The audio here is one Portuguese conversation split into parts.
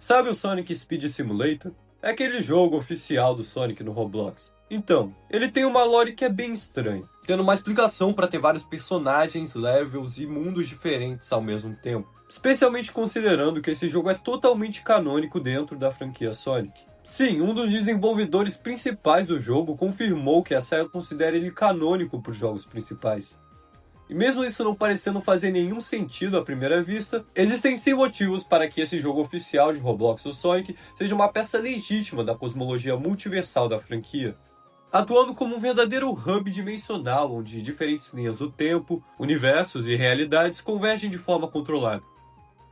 Sabe o Sonic Speed Simulator? É aquele jogo oficial do Sonic no Roblox. Então, ele tem uma lore que é bem estranha, tendo uma explicação para ter vários personagens, levels e mundos diferentes ao mesmo tempo. Especialmente considerando que esse jogo é totalmente canônico dentro da franquia Sonic. Sim, um dos desenvolvedores principais do jogo confirmou que a SEGA considera ele canônico para os jogos principais. E mesmo isso não parecendo fazer nenhum sentido à primeira vista, existem sim motivos para que esse jogo oficial de Roblox do Sonic seja uma peça legítima da cosmologia multiversal da franquia, atuando como um verdadeiro hub dimensional onde diferentes linhas do tempo, universos e realidades convergem de forma controlada.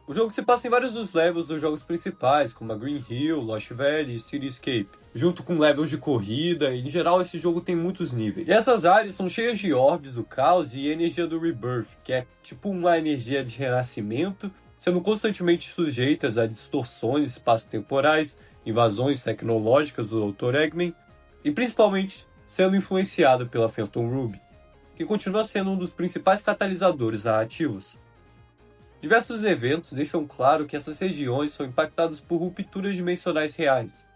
O jogo se passa em vários dos levels dos jogos principais, como a Green Hill, Lost Valley e Cityscape, junto com levels de corrida, e em geral esse jogo tem muitos níveis. E essas áreas são cheias de orbes do caos e energia do Rebirth, que é tipo uma energia de renascimento, sendo constantemente sujeitas a distorções espaço-temporais, invasões tecnológicas do Dr. Eggman, e principalmente sendo influenciada pela Phantom Ruby, que continua sendo um dos principais catalisadores narrativos. Diversos eventos deixam claro que essas regiões são impactadas por rupturas dimensionais reais.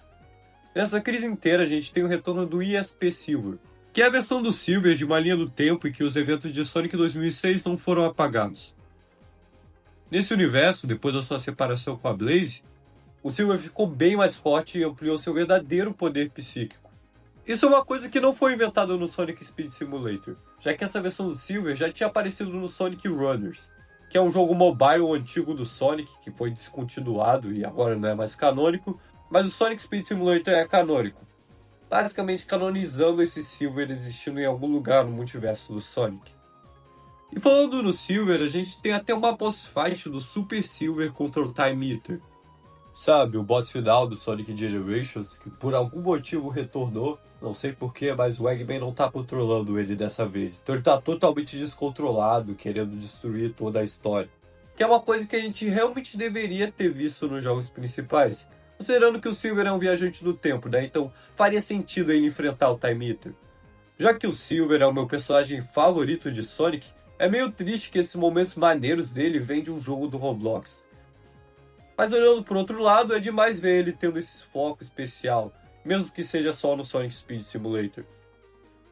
Nessa crise inteira a gente tem o retorno do ESP Silver, que é a versão do Silver de uma linha do tempo em que os eventos de Sonic 2006 não foram apagados. Nesse universo, depois da sua separação com a Blaze, o Silver ficou bem mais forte e ampliou seu verdadeiro poder psíquico. Isso é uma coisa que não foi inventada no Sonic Speed Simulator, já que essa versão do Silver já tinha aparecido no Sonic Runners, que é um jogo mobile antigo do Sonic, que foi descontinuado e agora não é mais canônico, mas o Sonic Speed Simulator é canônico, basicamente canonizando esse Silver existindo em algum lugar no multiverso do Sonic. E falando no Silver, a gente tem até uma boss fight do Super Silver contra o Time Eater. Sabe, o boss final do Sonic Generations, que por algum motivo retornou, não sei porquê, mas o Eggman não tá controlando ele dessa vez. Então ele tá totalmente descontrolado, querendo destruir toda a história. Que é uma coisa que a gente realmente deveria ter visto nos jogos principais, considerando que o Silver é um viajante do tempo, né? Então faria sentido ele enfrentar o Time Eater. Já que o Silver é o meu personagem favorito de Sonic, é meio triste que esses momentos maneiros dele vêm de um jogo do Roblox. Mas olhando por outro lado, é demais ver ele tendo esse foco especial, mesmo que seja só no Sonic Speed Simulator.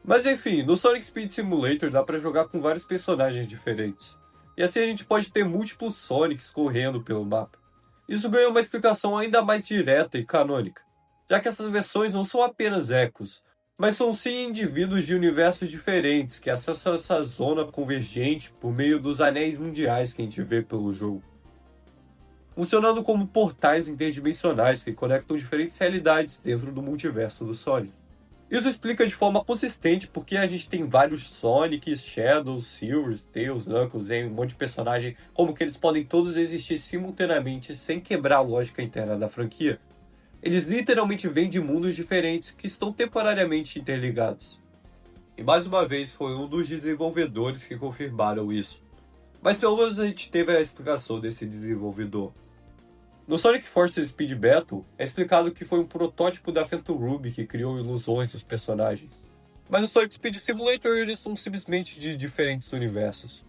Mas enfim, no Sonic Speed Simulator dá pra jogar com vários personagens diferentes. E assim a gente pode ter múltiplos Sonics correndo pelo mapa. Isso ganha uma explicação ainda mais direta e canônica, já que essas versões não são apenas ecos, mas são sim indivíduos de universos diferentes que acessam essa zona convergente por meio dos anéis mundiais que a gente vê pelo jogo, funcionando como portais interdimensionais que conectam diferentes realidades dentro do multiverso do Sonic. Isso explica de forma consistente porque a gente tem vários Sonics, Shadows, Silvers, Tails, Knuckles e um monte de personagem, como que eles podem todos existir simultaneamente sem quebrar a lógica interna da franquia. Eles literalmente vêm de mundos diferentes que estão temporariamente interligados. E mais uma vez foi um dos desenvolvedores que confirmaram isso. Mas pelo menos a gente teve a explicação desse desenvolvedor. No Sonic Forces Speed Battle, é explicado que foi um protótipo da Phantom Ruby que criou ilusões dos personagens. Mas no Sonic Speed Simulator eles são simplesmente de diferentes universos.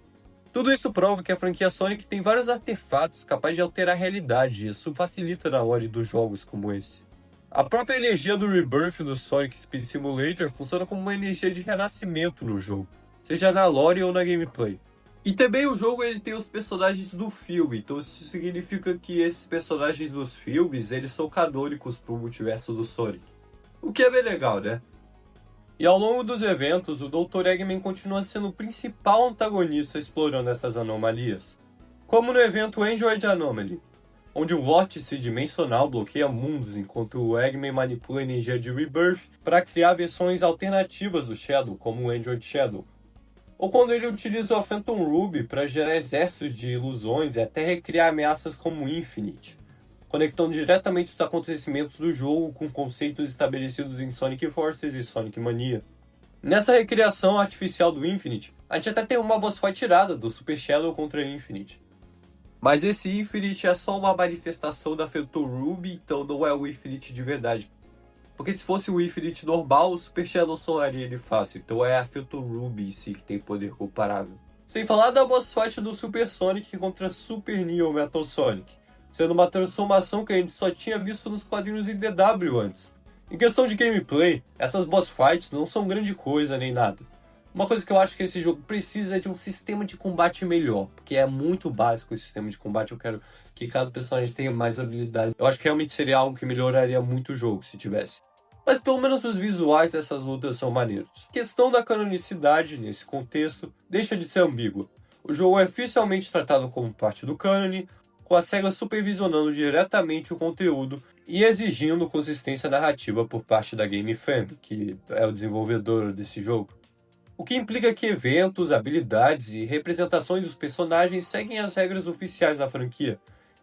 Tudo isso prova que a franquia Sonic tem vários artefatos capazes de alterar a realidade, e isso facilita na lore dos jogos como esse. A própria energia do Rebirth do Sonic Speed Simulator funciona como uma energia de renascimento no jogo, seja na lore ou na gameplay. E também o jogo ele tem os personagens do filme, então isso significa que esses personagens dos filmes eles são canônicos pro multiverso do Sonic. O que é bem legal, né? E ao longo dos eventos, o Dr. Eggman continua sendo o principal antagonista explorando essas anomalias. Como no evento Android Anomaly, onde um vórtice dimensional bloqueia mundos enquanto o Eggman manipula a energia de Rebirth para criar versões alternativas do Shadow, como o Android Shadow. Ou quando ele utiliza a Phantom Ruby para gerar exércitos de ilusões e até recriar ameaças como Infinite, conectando diretamente os acontecimentos do jogo com conceitos estabelecidos em Sonic Forces e Sonic Mania. Nessa recriação artificial do Infinite, a gente até tem uma boss fight tirada do Super Shadow contra Infinite. Mas esse Infinite é só uma manifestação da Phantom Ruby, então não é o Infinite de verdade. Porque se fosse o Infinite normal, o Super Shadow solaria ele fácil. Então é a Phantom Ruby em si que tem poder comparável. Sem falar da boss fight do Super Sonic contra Super Neo Metal Sonic, sendo uma transformação que a gente só tinha visto nos quadrinhos em DW antes. Em questão de gameplay, essas boss fights não são grande coisa nem nada. Uma coisa que eu acho que esse jogo precisa é de um sistema de combate melhor, porque é muito básico esse sistema de combate, eu quero que cada personagem tenha mais habilidade. Eu acho que realmente seria algo que melhoraria muito o jogo se tivesse. Mas pelo menos os visuais dessas lutas são maneiros. A questão da canonicidade, nesse contexto, deixa de ser ambígua. O jogo é oficialmente tratado como parte do cânone, com a SEGA supervisionando diretamente o conteúdo e exigindo consistência narrativa por parte da Game Fam, que é o desenvolvedor desse jogo. O que implica que eventos, habilidades e representações dos personagens seguem as regras oficiais da franquia,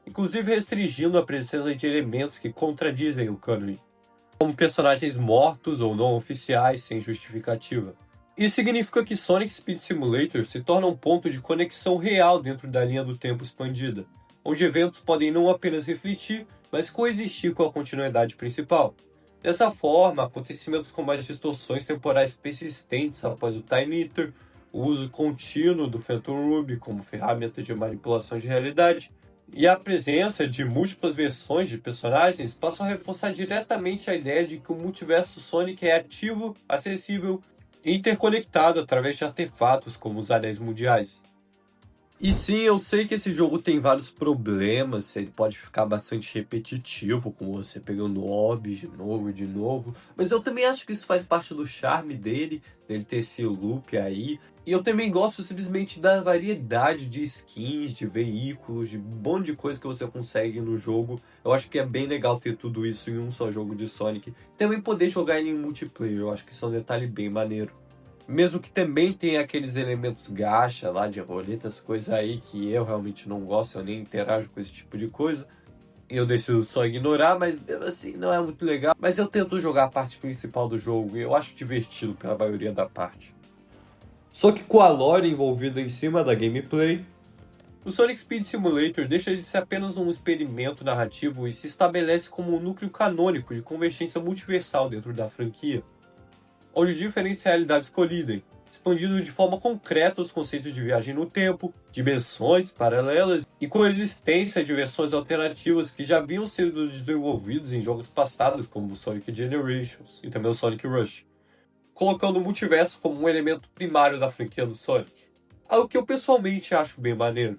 inclusive restringindo a presença de elementos que contradizem o cânone, como personagens mortos ou não oficiais sem justificativa. Isso significa que Sonic Speed Simulator se torna um ponto de conexão real dentro da linha do tempo expandida, onde eventos podem não apenas refletir, mas coexistir com a continuidade principal. Dessa forma, acontecimentos como as distorções temporais persistentes após o Time Eater, o uso contínuo do Phantom Ruby como ferramenta de manipulação de realidade, e a presença de múltiplas versões de personagens passam a reforçar diretamente a ideia de que o multiverso Sonic é ativo, acessível e interconectado através de artefatos como os Anéis Mundiais. E sim, eu sei que esse jogo tem vários problemas, ele pode ficar bastante repetitivo, com você pegando orbes de novo, mas eu também acho que isso faz parte do charme dele ter esse loop aí. E eu também gosto simplesmente da variedade de skins, de veículos, de um monte de coisa que você consegue no jogo. Eu acho que é bem legal ter tudo isso em um só jogo de Sonic. Também poder jogar ele em multiplayer, eu acho que isso é um detalhe bem maneiro. Mesmo que também tenha aqueles elementos gacha lá de roletas, coisa aí que eu realmente não gosto, eu nem interajo com esse tipo de coisa. Eu decido só ignorar, mas assim, não é muito legal. Mas eu tento jogar a parte principal do jogo e eu acho divertido pela maioria da parte. Só que com a lore envolvida em cima da gameplay, o Sonic Speed Simulator deixa de ser apenas um experimento narrativo e se estabelece como um núcleo canônico de convergência multiversal dentro da franquia, onde diferentes realidades colidem, expandindo de forma concreta os conceitos de viagem no tempo, dimensões paralelas e coexistência de versões alternativas que já haviam sido desenvolvidos em jogos passados, como o Sonic Generations e também o Sonic Rush, colocando o multiverso como um elemento primário da franquia do Sonic. Algo que eu pessoalmente acho bem maneiro.